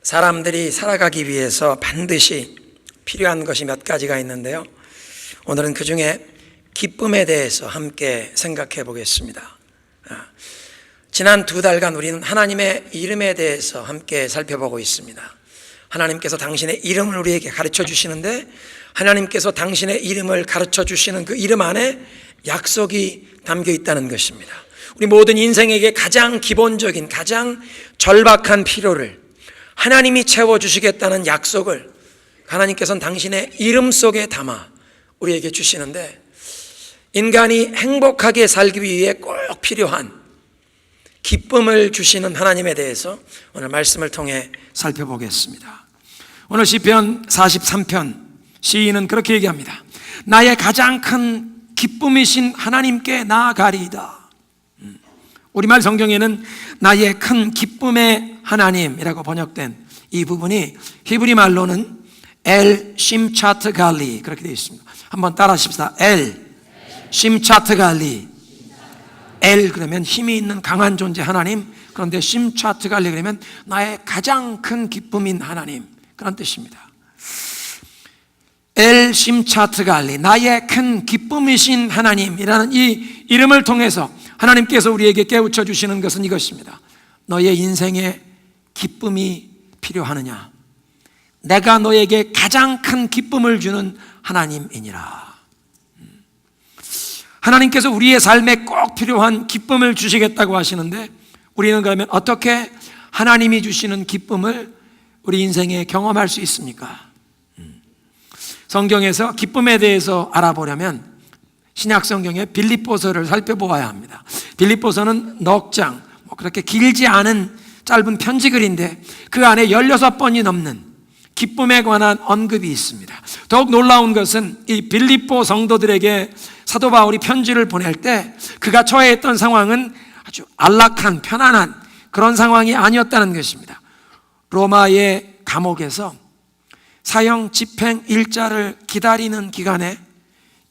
사람들이 살아가기 위해서 반드시 필요한 것이 몇 가지가 있는데요, 오늘은 그 중에 기쁨에 대해서 함께 생각해 보겠습니다. 지난 2달간 우리는 하나님의 이름에 대해서 함께 살펴보고 있습니다. 하나님께서 당신의 이름을 우리에게 가르쳐 주시는데, 하나님께서 당신의 이름을 가르쳐 주시는 그 이름 안에 약속이 담겨 있다는 것입니다. 우리 모든 인생에게 가장 기본적인, 가장 절박한 필요를 하나님이 채워주시겠다는 약속을 하나님께서는 당신의 이름 속에 담아 우리에게 주시는데, 인간이 행복하게 살기 위해 꼭 필요한 기쁨을 주시는 하나님에 대해서 오늘 말씀을 통해 살펴보겠습니다. 오늘 시편 43편 시인은 그렇게 얘기합니다. 나의 가장 큰 기쁨이신 하나님께 나아가리이다. 우리말 성경에는 나의 큰 기쁨의 하나님이라고 번역된 이 부분이 히브리 말로는 엘 심차트 갈리 그렇게 되어 있습니다. 한번 따라 하십시다. 엘 심차트 갈리. 엘 그러면 힘이 있는 강한 존재 하나님, 그런데 심차트 갈리 그러면 나의 가장 큰 기쁨인 하나님, 그런 뜻입니다. 엘 심차트 갈리, 나의 큰 기쁨이신 하나님이라는 이 이름을 통해서 하나님께서 우리에게 깨우쳐 주시는 것은 이것입니다. 너의 인생에 기쁨이 필요하느냐? 내가 너에게 가장 큰 기쁨을 주는 하나님이니라. 하나님께서 우리의 삶에 꼭 필요한 기쁨을 주시겠다고 하시는데, 우리는 그러면 어떻게 하나님이 주시는 기쁨을 우리 인생에 경험할 수 있습니까? 성경에서 기쁨에 대해서 알아보려면 신약 성경의 빌립보서를 살펴보아야 합니다. 빌립보서는 넉 장, 그렇게 길지 않은 짧은 편지글인데 그 안에 16번이 넘는 기쁨에 관한 언급이 있습니다. 더욱 놀라운 것은 이 빌립보 성도들에게 사도 바울이 편지를 보낼 때 그가 처해있던 상황은 아주 안락한, 편안한 그런 상황이 아니었다는 것입니다. 로마의 감옥에서 사형 집행 일자를 기다리는 기간에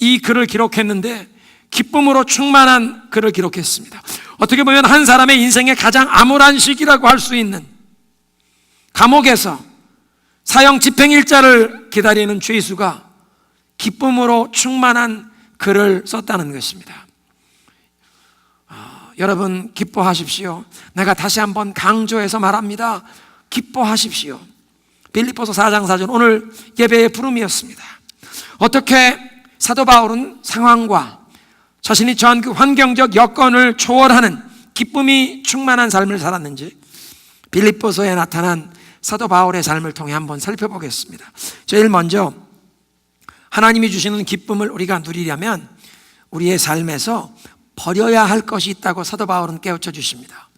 이 글을 기록했는데 기쁨으로 충만한 글을 기록했습니다. 어떻게 보면 한 사람의 인생의 가장 암울한 시기라고 할 수 있는 감옥에서 사형 집행일자를 기다리는 죄수가 기쁨으로 충만한 글을 썼다는 것입니다. 여러분 기뻐하십시오. 내가 다시 한번 강조해서 말합니다. 기뻐하십시오. 빌립보서 4장 4절 오늘 예배의 부름이었습니다. 어떻게 사도 바울은 상황과 자신이 처한 그 환경적 여건을 초월하는 기쁨이 충만한 삶을 살았는지 빌립보서에 나타난 사도 바울의 삶을 통해 한번 살펴보겠습니다. 제일 먼저 하나님이 주시는 기쁨을 우리가 누리려면 우리의 삶에서 버려야 할 것이 있다고 사도 바울은 깨우쳐 주십니다.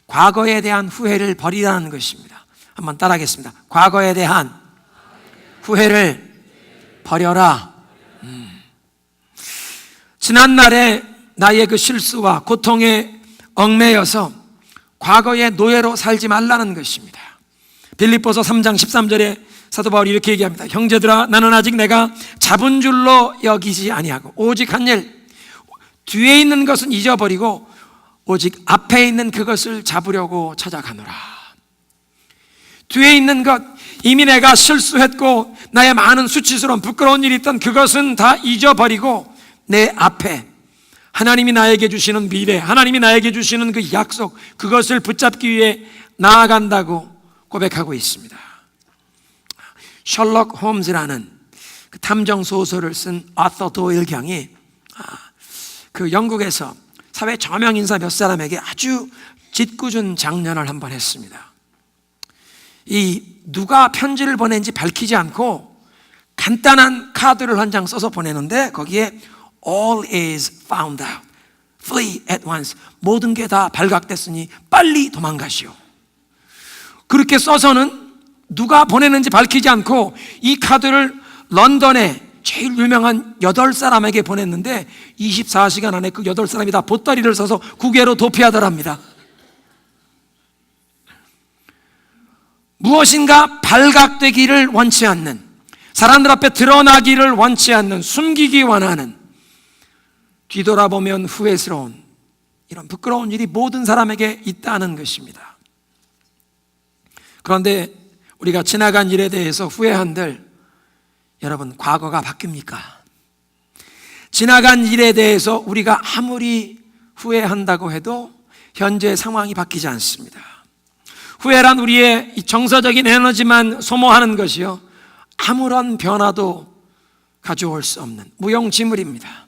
과거에 대한 후회를 버리라는 것입니다. 한번 따라하겠습니다. 과거에 대한 후회를 버려라. 지난날에 나의 그 실수와 고통에 얽매여서 과거의 노예로 살지 말라는 것입니다. 빌립보서 3장 13절에 사도 바울이 이렇게 얘기합니다. 형제들아, 나는 아직 내가 잡은 줄로 여기지 아니하고 오직 한 일, 뒤에 있는 것은 잊어버리고 오직 앞에 있는 그것을 잡으려고 찾아가노라. 뒤에 있는 것, 이미 내가 실수했고 나의 많은 수치스러운 부끄러운 일이 있던 그것은 다 잊어버리고 내 앞에 하나님이 나에게 주시는 미래, 하나님이 나에게 주시는 그 약속, 그것을 붙잡기 위해 나아간다고 고백하고 있습니다. 셜록 홈즈라는 그 탐정 소설을 쓴 아서 도일 경이 그 영국에서 사회 저명 인사 몇 사람에게 아주 짓궂은 장난을 한번 했습니다. 이 누가 편지를 보낸지 밝히지 않고 간단한 카드를 한 장 써서 보내는데 거기에 All is found out, flee at once, 모든 게 다 발각됐으니 빨리 도망가시오. 그렇게 써서는 누가 보내는지 밝히지 않고 이 카드를 런던에 제일 유명한 8사람에게 보냈는데 24시간 안에 그 8사람이 다 보따리를 써서 국외로 도피하더랍니다. 무엇인가 발각되기를 원치 않는, 사람들 앞에 드러나기를 원치 않는, 숨기기 원하는, 뒤돌아보면 후회스러운 이런 부끄러운 일이 모든 사람에게 있다는 것입니다. 그런데 우리가 지나간 일에 대해서 후회한들, 여러분, 과거가 바뀝니까? 지나간 일에 대해서 우리가 아무리 후회한다고 해도 현재 상황이 바뀌지 않습니다. 후회란 우리의 정서적인 에너지만 소모하는 것이요, 아무런 변화도 가져올 수 없는 무용지물입니다.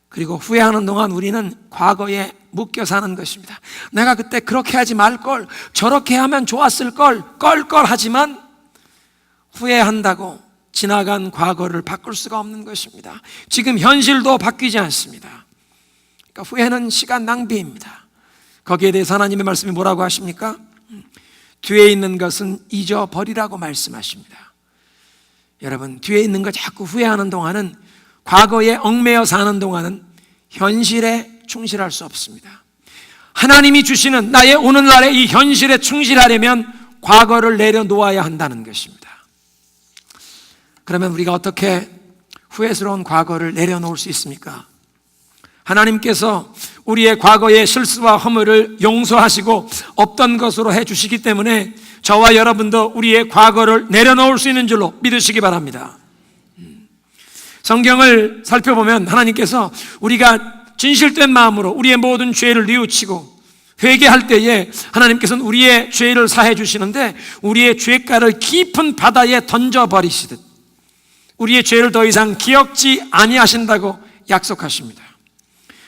그리고 후회하는 동안 우리는 과거에 묶여 사는 것입니다. 내가 그때 그렇게 하지 말걸, 저렇게 하면 좋았을걸, 껄껄하지만 후회한다고 지나간 과거를 바꿀 수가 없는 것입니다. 지금 현실도 바뀌지 않습니다. 그러니까 후회는 시간 낭비입니다. 거기에 대해서 하나님의 말씀이 뭐라고 하십니까? 뒤에 있는 것은 잊어버리라고 말씀하십니다. 여러분, 뒤에 있는 거 자꾸 후회하는 동안은, 과거에 얽매여 사는 동안은 현실에 충실할 수 없습니다. 하나님이 주시는 나의 오늘날의 이 현실에 충실하려면 과거를 내려놓아야 한다는 것입니다. 그러면 우리가 어떻게 후회스러운 과거를 내려놓을 수 있습니까? 하나님께서 우리의 과거의 실수와 허물을 용서하시고 없던 것으로 해주시기 때문에 저와 여러분도 우리의 과거를 내려놓을 수 있는 줄로 믿으시기 바랍니다. 성경을 살펴보면 하나님께서 우리가 진실된 마음으로 우리의 모든 죄를 뉘우치고 회개할 때에 하나님께서는 우리의 죄를 사해 주시는데, 우리의 죄가를 깊은 바다에 던져버리시듯 우리의 죄를 더 이상 기억지 아니하신다고 약속하십니다.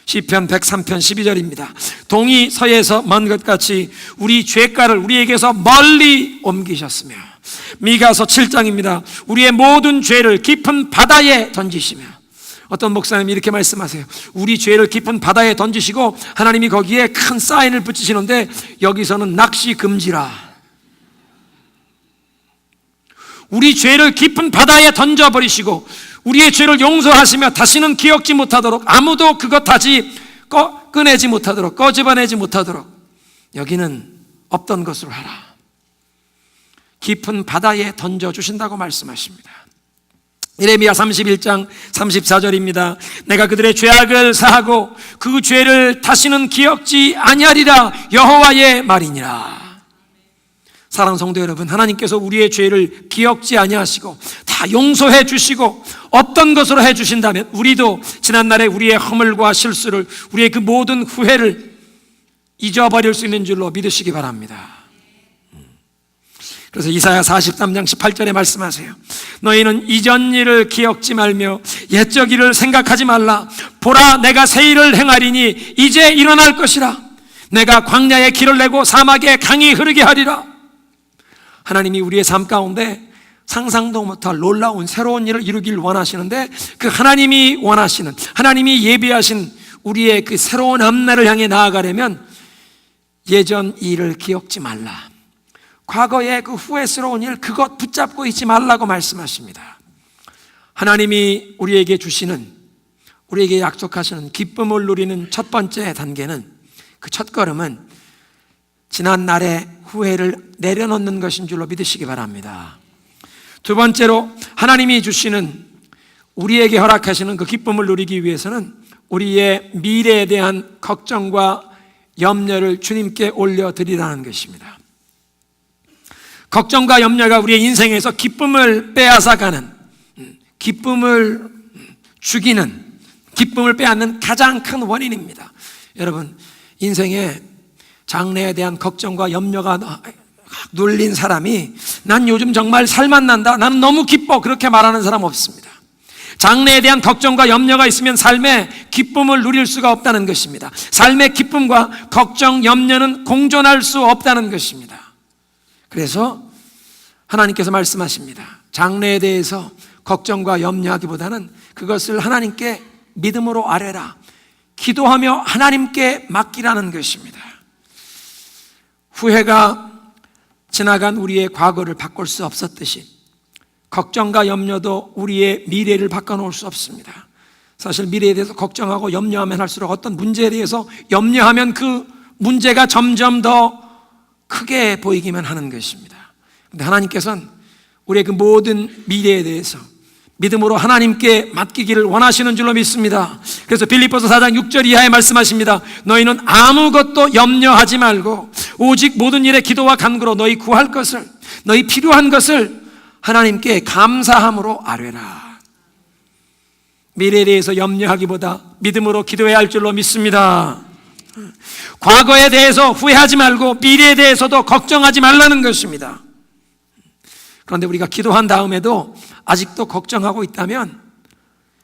시편 103편 12절입니다. 동이 서에서 먼 것 같이 우리 죄가를 우리에게서 멀리 옮기셨으며, 미가서 7장입니다. 우리의 모든 죄를 깊은 바다에 던지시며, 어떤 목사님이 이렇게 말씀하세요. 우리 죄를 깊은 바다에 던지시고 하나님이 거기에 큰 사인을 붙이시는데, 여기서는 낚시 금지라. 우리 죄를 깊은 바다에 던져버리시고 우리의 죄를 용서하시며 다시는 기억지 못하도록, 아무도 그것 다시 꺼내지 못하도록, 꺼집어내지 못하도록 여기는 없던 것으로 하라. 깊은 바다에 던져주신다고 말씀하십니다. 예레미야 31장 34절입니다. 내가 그들의 죄악을 사하고 그 죄를 다시는 기억지 아니하리라, 여호와의 말이니라. 사랑하는 성도 여러분, 하나님께서 우리의 죄를 기억지 아니하시고 다 용서해 주시고 없던 것으로 해 주신다면, 우리도 지난날에 우리의 허물과 실수를, 우리의 그 모든 후회를 잊어버릴 수 있는 줄로 믿으시기 바랍니다. 그래서 이사야 43장 18절에 말씀하세요. 너희는 이전 일을 기억지 말며 옛적 일을 생각하지 말라. 보라, 내가 새 일을 행하리니 이제 일어날 것이라. 내가 광야에 길을 내고 사막에 강이 흐르게 하리라. 하나님이 우리의 삶 가운데 상상도 못할 놀라운 새로운 일을 이루길 원하시는데, 그 하나님이 원하시는, 하나님이 예비하신 우리의 그 새로운 앞날을 향해 나아가려면 예전 일을 기억지 말라. 과거의 그 후회스러운 일, 그것 붙잡고 있지 말라고 말씀하십니다. 하나님이 우리에게 주시는, 우리에게 약속하시는 기쁨을 누리는 첫 번째 단계는, 그 첫 걸음은 지난날의 후회를 내려놓는 것인 줄로 믿으시기 바랍니다. 두 번째로 하나님이 주시는, 우리에게 허락하시는 그 기쁨을 누리기 위해서는 우리의 미래에 대한 걱정과 염려를 주님께 올려드리라는 것입니다. 걱정과 염려가 우리의 인생에서 기쁨을 빼앗아가는, 기쁨을 죽이는, 기쁨을 빼앗는 가장 큰 원인입니다. 여러분, 인생에 장래에 대한 걱정과 염려가 눌린 사람이, 난 요즘 정말 살만 난다, 나는 너무 기뻐, 그렇게 말하는 사람 없습니다. 장래에 대한 걱정과 염려가 있으면 삶에 기쁨을 누릴 수가 없다는 것입니다. 삶의 기쁨과 걱정, 염려는 공존할 수 없다는 것입니다. 그래서 하나님께서 말씀하십니다. 장래에 대해서 걱정과 염려하기보다는 그것을 하나님께 믿음으로 아뢰라. 기도하며 하나님께 맡기라는 것입니다. 후회가 지나간 우리의 과거를 바꿀 수 없었듯이 걱정과 염려도 우리의 미래를 바꿔놓을 수 없습니다. 사실 미래에 대해서 걱정하고 염려하면 할수록 어떤 문제에 대해서 염려하면 그 문제가 점점 더 크게 보이기만 하는 것입니다. 그런데 하나님께서는 우리의 그 모든 미래에 대해서 믿음으로 하나님께 맡기기를 원하시는 줄로 믿습니다. 그래서 빌립보서 4장 6절 이하에 말씀하십니다. 너희는 아무것도 염려하지 말고 오직 모든 일에 기도와 간구로 너희 구할 것을, 너희 필요한 것을 하나님께 감사함으로 아뢰라. 미래에 대해서 염려하기보다 믿음으로 기도해야 할 줄로 믿습니다. 과거에 대해서 후회하지 말고 미래에 대해서도 걱정하지 말라는 것입니다. 그런데 우리가 기도한 다음에도 아직도 걱정하고 있다면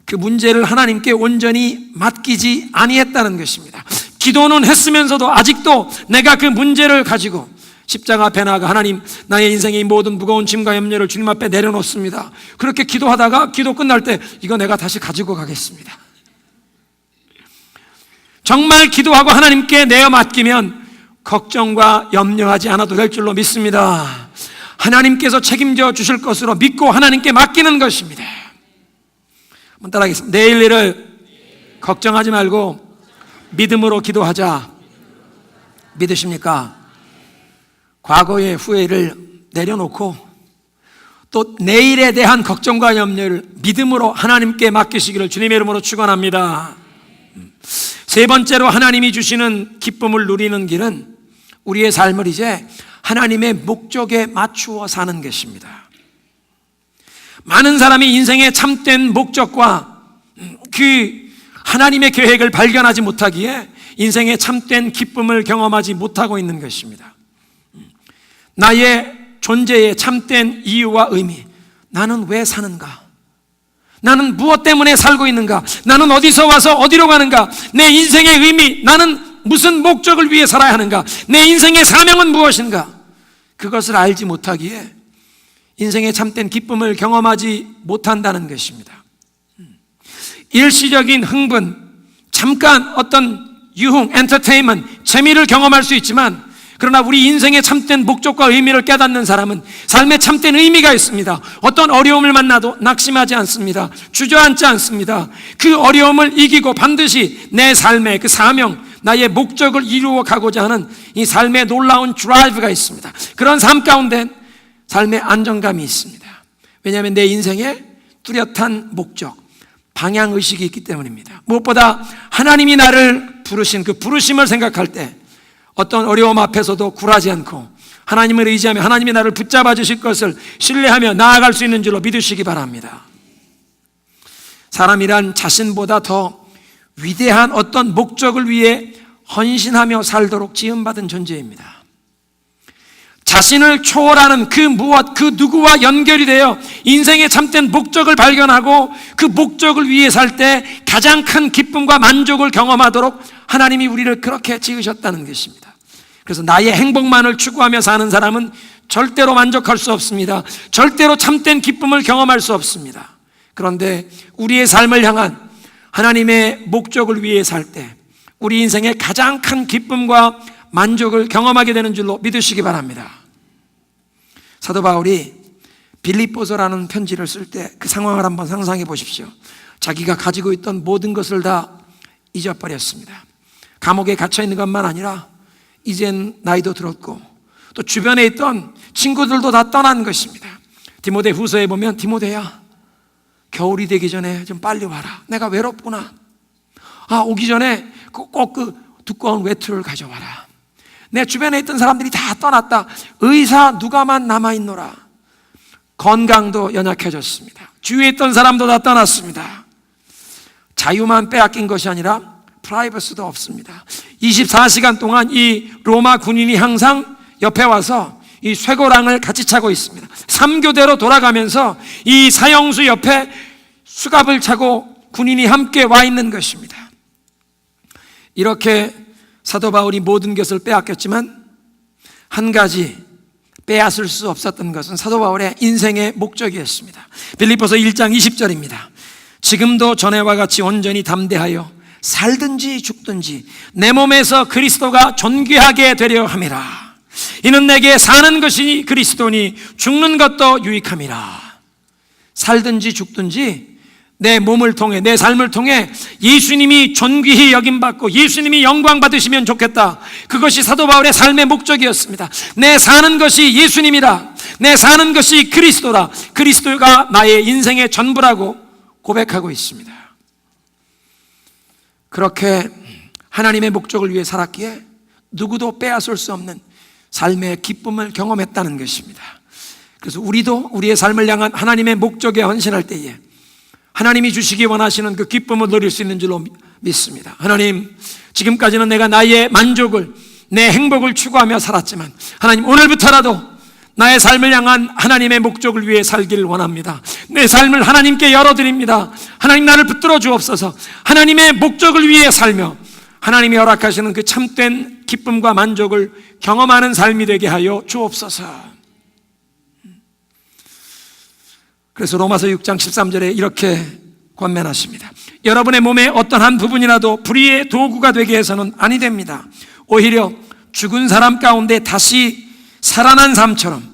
그 문제를 하나님께 온전히 맡기지 아니했다는 것입니다. 기도는 했으면서도 아직도 내가 그 문제를 가지고 십자가 앞에 나가 하나님, 나의 인생의 모든 무거운 짐과 염려를 주님 앞에 내려놓습니다. 그렇게 기도하다가 기도 끝날 때 이거 내가 다시 가지고 가겠습니다. 정말 기도하고 하나님께 내어 맡기면 걱정과 염려하지 않아도 될 줄로 믿습니다. 하나님께서 책임져 주실 것으로 믿고 하나님께 맡기는 것입니다. 한번 따라하겠습니다. 내일 일을 걱정하지 말고 믿음으로 기도하자. 믿으십니까? 과거의 후회를 내려놓고 또 내일에 대한 걱정과 염려를 믿음으로 하나님께 맡기시기를 주님의 이름으로 축원합니다. 세 번째로 하나님이 주시는 기쁨을 누리는 길은 우리의 삶을 이제 하나님의 목적에 맞추어 사는 것입니다. 많은 사람이 인생의 참된 목적과 그 하나님의 계획을 발견하지 못하기에 인생의 참된 기쁨을 경험하지 못하고 있는 것입니다. 나의 존재의 참된 이유와 의미, 나는 왜 사는가? 나는 무엇 때문에 살고 있는가? 나는 어디서 와서 어디로 가는가? 내 인생의 의미, 나는 무슨 목적을 위해 살아야 하는가? 내 인생의 사명은 무엇인가? 그것을 알지 못하기에 인생의 참된 기쁨을 경험하지 못한다는 것입니다. 일시적인 흥분, 잠깐 어떤 유흥, 엔터테인먼트, 재미를 경험할 수 있지만 그러나 우리 인생의 참된 목적과 의미를 깨닫는 사람은 삶에 참된 의미가 있습니다. 어떤 어려움을 만나도 낙심하지 않습니다. 주저앉지 않습니다. 그 어려움을 이기고 반드시 내 삶의 그 사명, 나의 목적을 이루어 가고자 하는 이 삶의 놀라운 드라이브가 있습니다. 그런 삶 가운데 삶의 안정감이 있습니다. 왜냐하면 내 인생에 뚜렷한 목적, 방향의식이 있기 때문입니다. 무엇보다 하나님이 나를 부르신 그 부르심을 생각할 때 어떤 어려움 앞에서도 굴하지 않고 하나님을 의지하며 하나님이 나를 붙잡아 주실 것을 신뢰하며 나아갈 수 있는 줄로 믿으시기 바랍니다. 사람이란 자신보다 더 위대한 어떤 목적을 위해 헌신하며 살도록 지음받은 존재입니다. 자신을 초월하는 그 무엇, 그 누구와 연결이 되어 인생의 참된 목적을 발견하고 그 목적을 위해 살 때 가장 큰 기쁨과 만족을 경험하도록 하나님이 우리를 그렇게 지으셨다는 것입니다. 그래서 나의 행복만을 추구하며 사는 사람은 절대로 만족할 수 없습니다. 절대로 참된 기쁨을 경험할 수 없습니다. 그런데 우리의 삶을 향한 하나님의 목적을 위해 살 때 우리 인생의 가장 큰 기쁨과 만족을 경험하게 되는 줄로 믿으시기 바랍니다. 사도 바울이 빌립보서라는 편지를 쓸 때 그 상황을 한번 상상해 보십시오. 자기가 가지고 있던 모든 것을 다 잊어버렸습니다. 감옥에 갇혀 있는 것만 아니라 이젠 나이도 들었고 또 주변에 있던 친구들도 다 떠난 것입니다. 디모데 후서에 보면 디모데야, 겨울이 되기 전에 좀 빨리 와라. 내가 외롭구나. 오기 전에 꼭 그 두꺼운 외투를 가져와라. 내 주변에 있던 사람들이 다 떠났다. 의사 누가만 남아있노라. 건강도 연약해졌습니다. 주위에 있던 사람도 다 떠났습니다. 자유만 빼앗긴 것이 아니라 프라이버시도 없습니다. 24시간 동안 이 로마 군인이 항상 옆에 와서 이 쇠고랑을 같이 차고 있습니다. 3교대로 돌아가면서 이 사형수 옆에 수갑을 차고 군인이 함께 와 있는 것입니다. 이렇게 사도 바울이 모든 것을 빼앗겼지만 한 가지 빼앗을 수 없었던 것은 사도 바울의 인생의 목적이었습니다. 빌립보서 1장 20절입니다. 지금도 전에와 같이 온전히 담대하여 살든지 죽든지 내 몸에서 그리스도가 존귀하게 되려 함이라. 이는 내게 사는 것이 그리스도니 죽는 것도 유익함이라. 살든지 죽든지 내 몸을 통해, 내 삶을 통해 예수님이 존귀히 여김받고 예수님이 영광 받으시면 좋겠다. 그것이 사도 바울의 삶의 목적이었습니다. 내 사는 것이 예수님이라. 내 사는 것이 그리스도라. 그리스도가 나의 인생의 전부라고 고백하고 있습니다. 그렇게 하나님의 목적을 위해 살았기에 누구도 빼앗을 수 없는 삶의 기쁨을 경험했다는 것입니다. 그래서 우리도 우리의 삶을 향한 하나님의 목적에 헌신할 때에 하나님이 주시기 원하시는 그 기쁨을 누릴 수 있는 줄로 믿습니다. 하나님, 지금까지는 내가 나의 만족을, 내 행복을 추구하며 살았지만 하나님, 오늘부터라도 나의 삶을 향한 하나님의 목적을 위해 살기를 원합니다. 내 삶을 하나님께 열어드립니다. 하나님, 나를 붙들어 주옵소서. 하나님의 목적을 위해 살며 하나님이 허락하시는 그 참된 기쁨과 만족을 경험하는 삶이 되게 하여 주옵소서. 그래서 로마서 6장 13절에 이렇게 권면하십니다. 여러분의 몸의 어떤 한 부분이라도 불의의 도구가 되게 해서는 아니 됩니다. 오히려 죽은 사람 가운데 다시 살아난 삶처럼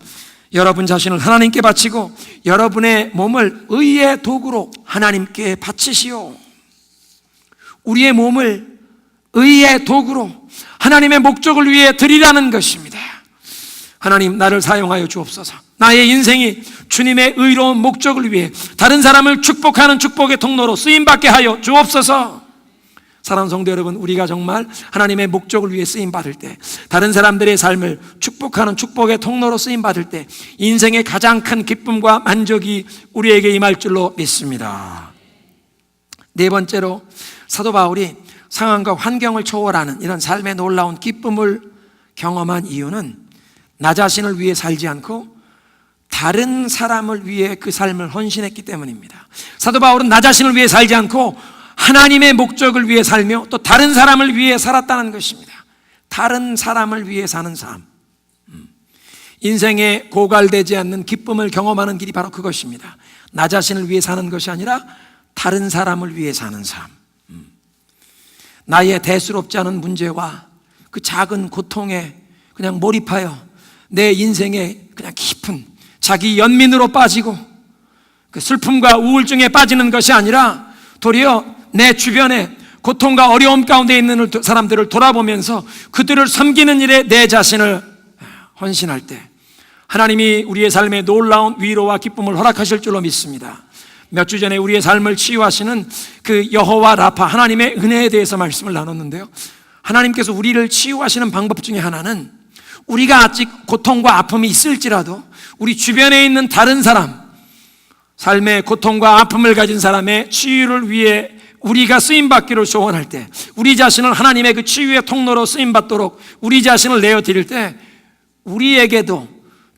여러분 자신을 하나님께 바치고 여러분의 몸을 의의 도구로 하나님께 바치시오. 우리의 몸을 의의 도구로 하나님의 목적을 위해 드리라는 것입니다. 하나님, 나를 사용하여 주옵소서. 나의 인생이 주님의 의로운 목적을 위해 다른 사람을 축복하는 축복의 통로로 쓰임받게 하여 주옵소서. 사랑하는 성도 여러분, 우리가 정말 하나님의 목적을 위해 쓰임받을 때, 다른 사람들의 삶을 축복하는 축복의 통로로 쓰임받을 때 인생의 가장 큰 기쁨과 만족이 우리에게 임할 줄로 믿습니다. 네 번째로, 사도 바울이 상황과 환경을 초월하는 이런 삶의 놀라운 기쁨을 경험한 이유는 나 자신을 위해 살지 않고 다른 사람을 위해 그 삶을 헌신했기 때문입니다. 사도 바울은 나 자신을 위해 살지 않고 하나님의 목적을 위해 살며 또 다른 사람을 위해 살았다는 것입니다. 다른 사람을 위해 사는 삶. 인생에 고갈되지 않는 기쁨을 경험하는 길이 바로 그것입니다. 나 자신을 위해 사는 것이 아니라 다른 사람을 위해 사는 삶. 나의 대수롭지 않은 문제와 그 작은 고통에 그냥 몰입하여 내 인생에 그냥 깊은 자기 연민으로 빠지고 그 슬픔과 우울증에 빠지는 것이 아니라 도리어 내 주변에 고통과 어려움 가운데 있는 사람들을 돌아보면서 그들을 섬기는 일에 내 자신을 헌신할 때 하나님이 우리의 삶에 놀라운 위로와 기쁨을 허락하실 줄로 믿습니다. 몇 주 전에 우리의 삶을 치유하시는 그 여호와 라파, 하나님의 은혜에 대해서 말씀을 나눴는데요, 하나님께서 우리를 치유하시는 방법 중에 하나는 우리가 아직 고통과 아픔이 있을지라도 우리 주변에 있는 다른 사람, 삶의 고통과 아픔을 가진 사람의 치유를 위해 우리가 쓰임받기를 소원할 때, 우리 자신을 하나님의 그 치유의 통로로 쓰임받도록 우리 자신을 내어드릴 때 우리에게도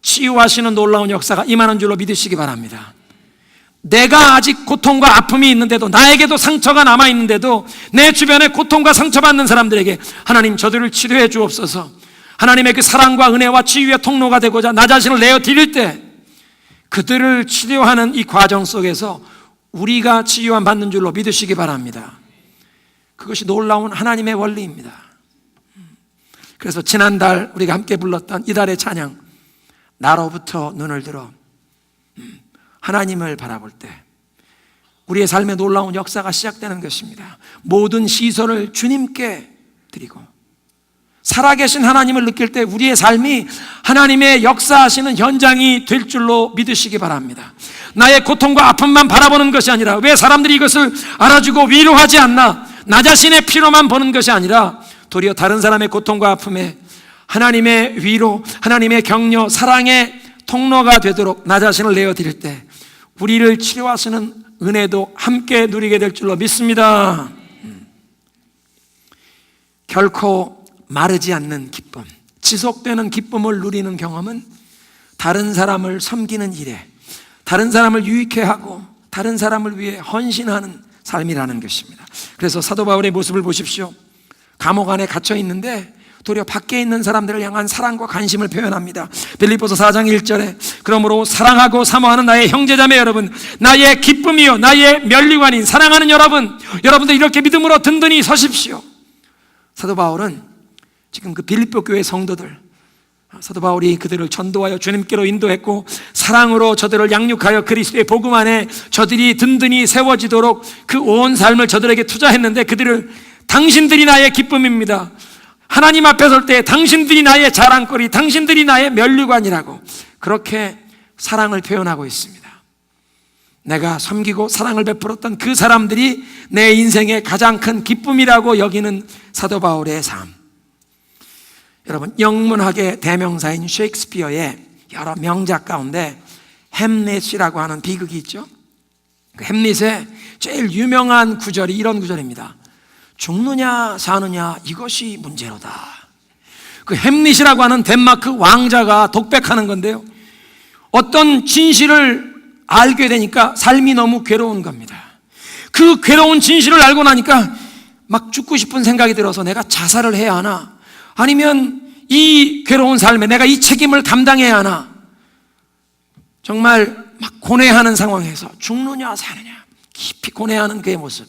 치유하시는 놀라운 역사가 임하는 줄로 믿으시기 바랍니다. 내가 아직 고통과 아픔이 있는데도, 나에게도 상처가 남아있는데도 내 주변에 고통과 상처받는 사람들에게 하나님, 저들을 치료해 주옵소서. 하나님의 그 사랑과 은혜와 치유의 통로가 되고자 나 자신을 내어드릴 때 그들을 치료하는 이 과정 속에서 우리가 치유함 받는 줄로 믿으시기 바랍니다. 그것이 놀라운 하나님의 원리입니다. 그래서 지난달 우리가 함께 불렀던 이달의 찬양, 나로부터 눈을 들어 하나님을 바라볼 때 우리의 삶에 놀라운 역사가 시작되는 것입니다. 모든 시선을 주님께 드리고 살아계신 하나님을 느낄 때 우리의 삶이 하나님의 역사하시는 현장이 될 줄로 믿으시기 바랍니다. 나의 고통과 아픔만 바라보는 것이 아니라, 왜 사람들이 이것을 알아주고 위로하지 않나, 나 자신의 피로만 보는 것이 아니라 도리어 다른 사람의 고통과 아픔에 하나님의 위로, 하나님의 격려, 사랑의 통로가 되도록 나 자신을 내어드릴 때 우리를 치료하시는 은혜도 함께 누리게 될 줄로 믿습니다. 결코 마르지 않는 기쁨, 지속되는 기쁨을 누리는 경험은 다른 사람을 섬기는 일에, 다른 사람을 유익해 하고 다른 사람을 위해 헌신하는 삶이라는 것입니다. 그래서 사도 바울의 모습을 보십시오. 감옥 안에 갇혀 있는데 도리어 밖에 있는 사람들을 향한 사랑과 관심을 표현합니다. 빌립보서 4장 1절에 그러므로 사랑하고 사모하는 나의 형제자매 여러분, 나의 기쁨이요 나의 면류관인 사랑하는 여러분, 여러분들 이렇게 믿음으로 든든히 서십시오. 사도 바울은 지금 그 빌립보 교회 성도들, 사도 바울이 그들을 전도하여 주님께로 인도했고 사랑으로 저들을 양육하여 그리스도의 복음 안에 저들이 든든히 세워지도록 그 온 삶을 저들에게 투자했는데, 그들을 당신들이 나의 기쁨입니다, 하나님 앞에 설 때 당신들이 나의 자랑거리, 당신들이 나의 면류관이라고 그렇게 사랑을 표현하고 있습니다. 내가 섬기고 사랑을 베풀었던 그 사람들이 내 인생의 가장 큰 기쁨이라고 여기는 사도 바울의 삶. 여러분, 영문학의 대명사인 셰익스피어의 여러 명작 가운데 햄릿이라고 하는 비극이 있죠. 그 햄릿의 제일 유명한 구절이 이런 구절입니다. 죽느냐 사느냐 이것이 문제로다. 그 햄릿이라고 하는 덴마크 왕자가 독백하는 건데요, 어떤 진실을 알게 되니까 삶이 너무 괴로운 겁니다. 그 괴로운 진실을 알고 나니까 막 죽고 싶은 생각이 들어서 내가 자살을 해야 하나, 아니면 이 괴로운 삶에 내가 이 책임을 감당해야 하나, 정말 막 고뇌하는 상황에서 죽느냐 사느냐 깊이 고뇌하는 그의 모습.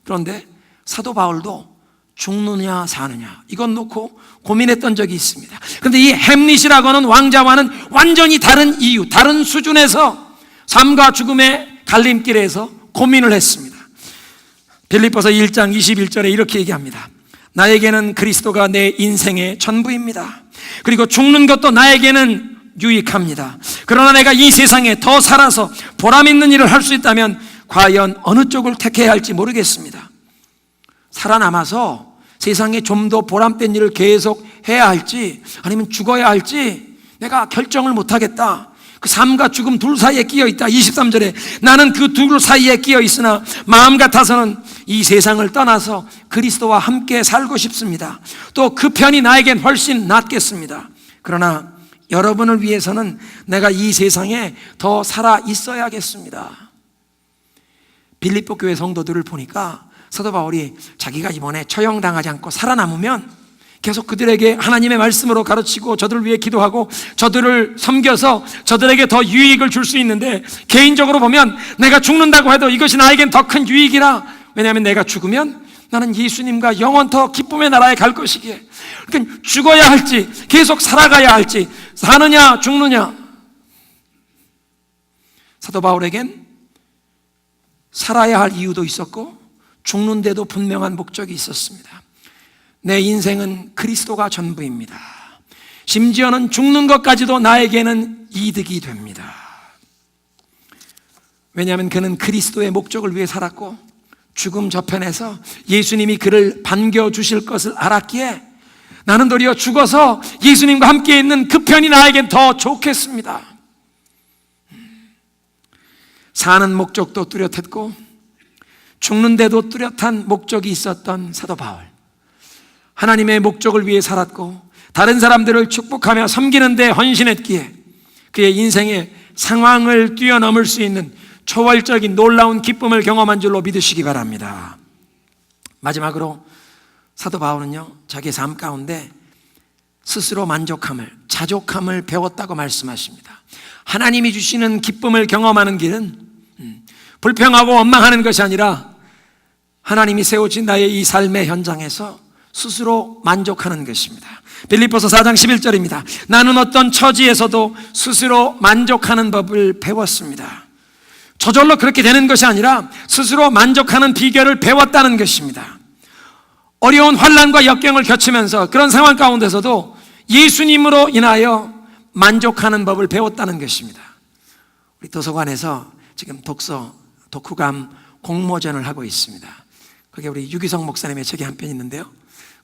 그런데 사도 바울도 죽느냐 사느냐 이건 놓고 고민했던 적이 있습니다. 그런데 이 햄릿이라고 하는 왕자와는 완전히 다른 이유, 다른 수준에서 삶과 죽음의 갈림길에서 고민을 했습니다. 빌립보서 1장 21절에 이렇게 얘기합니다. 나에게는 그리스도가 내 인생의 전부입니다. 그리고 죽는 것도 나에게는 유익합니다. 그러나 내가 이 세상에 더 살아서 보람 있는 일을 할 수 있다면 과연 어느 쪽을 택해야 할지 모르겠습니다. 살아남아서 세상에 좀 더 보람된 일을 계속 해야 할지, 아니면 죽어야 할지 내가 결정을 못하겠다. 그 삶과 죽음 둘 사이에 끼어 있다. 23절에 나는 그 둘 사이에 끼어 있으나 마음 같아서는 이 세상을 떠나서 그리스도와 함께 살고 싶습니다. 또 그 편이 나에겐 훨씬 낫겠습니다. 그러나 여러분을 위해서는 내가 이 세상에 더 살아 있어야겠습니다. 빌립보 교회 성도들을 보니까 사도 바울이 자기가 이번에 처형당하지 않고 살아남으면 계속 그들에게 하나님의 말씀으로 가르치고 저들을 위해 기도하고 저들을 섬겨서 저들에게 더 유익을 줄 수 있는데, 개인적으로 보면 내가 죽는다고 해도 이것이 나에겐 더 큰 유익이라. 왜냐하면 내가 죽으면 나는 예수님과 영원토 기쁨의 나라에 갈 것이기에. 그러니까 죽어야 할지 계속 살아가야 할지, 사느냐 죽느냐. 사도 바울에겐 살아야 할 이유도 있었고 죽는데도 분명한 목적이 있었습니다. 내 인생은 그리스도가 전부입니다. 심지어는 죽는 것까지도 나에게는 이득이 됩니다. 왜냐하면 그는 그리스도의 목적을 위해 살았고 죽음 저편에서 예수님이 그를 반겨주실 것을 알았기에 나는 도리어 죽어서 예수님과 함께 있는 그 편이 나에겐 더 좋겠습니다. 사는 목적도 뚜렷했고 죽는데도 뚜렷한 목적이 있었던 사도 바울. 하나님의 목적을 위해 살았고 다른 사람들을 축복하며 섬기는 데 헌신했기에 그의 인생의 상황을 뛰어넘을 수 있는 초월적인 놀라운 기쁨을 경험한 줄로 믿으시기 바랍니다. 마지막으로 사도 바울은요, 자기의 삶 가운데 스스로 만족함을, 자족함을 배웠다고 말씀하십니다. 하나님이 주시는 기쁨을 경험하는 길은 불평하고 원망하는 것이 아니라 하나님이 세우신 나의 이 삶의 현장에서 스스로 만족하는 것입니다. 빌립보서 4장 11절입니다. 나는 어떤 처지에서도 스스로 만족하는 법을 배웠습니다. 저절로 그렇게 되는 것이 아니라 스스로 만족하는 비결을 배웠다는 것입니다. 어려운 환난과 역경을 겪으면서 그런 상황 가운데서도 예수님으로 인하여 만족하는 법을 배웠다는 것입니다. 우리 도서관에서 지금 독후감 공모전을 하고 있습니다. 거기에 우리 유기성 목사님의 책이 한 편 있는데요,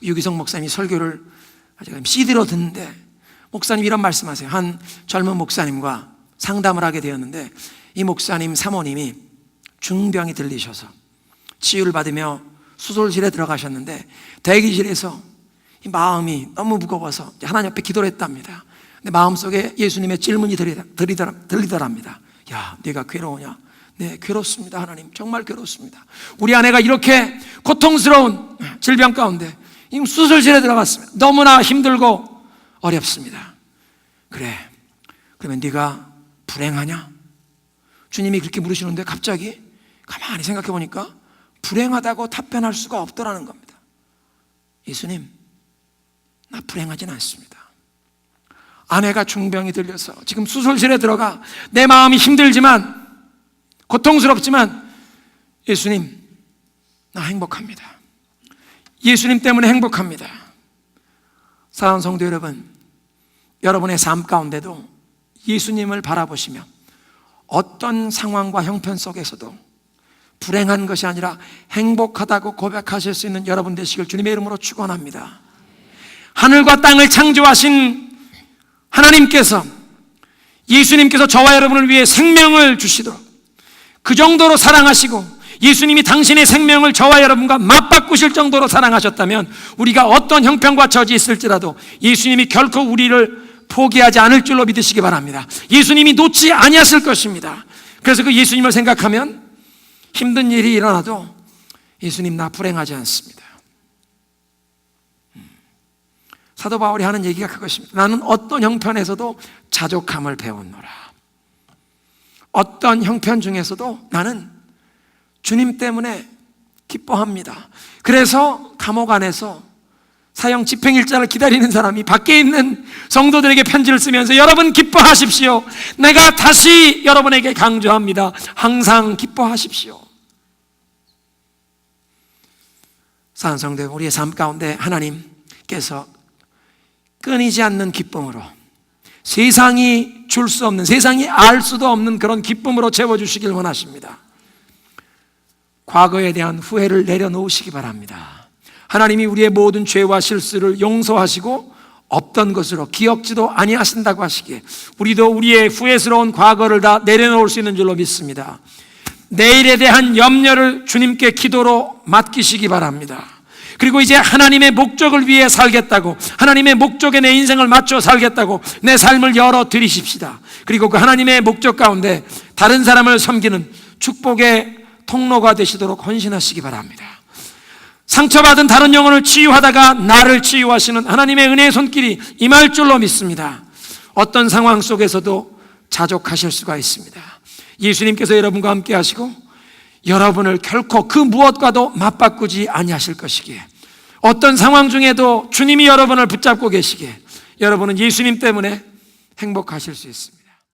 유기성 목사님이 설교를 제가 CD로 듣는데 목사님이 이런 말씀하세요. 한 젊은 목사님과 상담을 하게 되었는데 이 목사님 사모님이 중병이 들리셔서 치유를 받으며 수술실에 들어가셨는데 대기실에서 이 마음이 너무 무거워서 하나님 앞에 기도를 했답니다. 근데 마음속에 예수님의 질문이 들리더랍니다. 야, 네가 괴로우냐? 네, 괴롭습니다. 하나님, 정말 괴롭습니다. 우리 아내가 이렇게 고통스러운 질병 가운데 수술실에 들어갔습니다. 너무나 힘들고 어렵습니다. 그래, 그러면 네가 불행하냐? 주님이 그렇게 물으시는데 갑자기 가만히 생각해 보니까 불행하다고 답변할 수가 없더라는 겁니다. 예수님, 나 불행하진 않습니다. 아내가 중병이 들려서 지금 수술실에 들어가 내 마음이 힘들지만 고통스럽지만 예수님, 나 행복합니다. 예수님 때문에 행복합니다. 사랑하는 성도 여러분, 여러분의 삶 가운데도 예수님을 바라보시며 어떤 상황과 형편 속에서도 불행한 것이 아니라 행복하다고 고백하실 수 있는 여러분 되시길 주님의 이름으로 축원합니다. 하늘과 땅을 창조하신 하나님께서, 예수님께서 저와 여러분을 위해 생명을 주시도록 그 정도로 사랑하시고 예수님이 당신의 생명을 저와 여러분과 맞바꾸실 정도로 사랑하셨다면 우리가 어떤 형편과 처지에 있을지라도 예수님이 결코 우리를 포기하지 않을 줄로 믿으시기 바랍니다. 예수님이 놓지 아니하실 것입니다. 그래서 그 예수님을 생각하면 힘든 일이 일어나도 예수님 나 불행하지 않습니다. 사도 바울이 하는 얘기가 그것입니다. 나는 어떤 형편에서도 자족함을 배웠노라. 어떤 형편 중에서도 나는 주님 때문에 기뻐합니다. 그래서 감옥 안에서 사형 집행일자를 기다리는 사람이 밖에 있는 성도들에게 편지를 쓰면서 여러분 기뻐하십시오. 내가 다시 여러분에게 강조합니다. 항상 기뻐하십시오. 사랑하는 성도, 우리의 삶 가운데 하나님께서 끊이지 않는 기쁨으로, 세상이 줄 수 없는, 세상이 알 수도 없는 그런 기쁨으로 채워주시길 원하십니다. 과거에 대한 후회를 내려놓으시기 바랍니다. 하나님이 우리의 모든 죄와 실수를 용서하시고 없던 것으로 기억지도 아니하신다고 하시기에 우리도 우리의 후회스러운 과거를 다 내려놓을 수 있는 줄로 믿습니다. 내일에 대한 염려를 주님께 기도로 맡기시기 바랍니다. 그리고 이제 하나님의 목적을 위해 살겠다고, 하나님의 목적에 내 인생을 맞춰 살겠다고 내 삶을 열어드리십시다. 그리고 그 하나님의 목적 가운데 다른 사람을 섬기는 축복의 통로가 되시도록 헌신하시기 바랍니다. 상처받은 다른 영혼을 치유하다가 나를 치유하시는 하나님의 은혜의 손길이 임할 줄로 믿습니다. 어떤 상황 속에서도 자족하실 수가 있습니다. 예수님께서 여러분과 함께 하시고 여러분을 결코 그 무엇과도 맞바꾸지 아니하실 것이기에 어떤 상황 중에도 주님이 여러분을 붙잡고 계시기에 여러분은 예수님 때문에 행복하실 수 있습니다.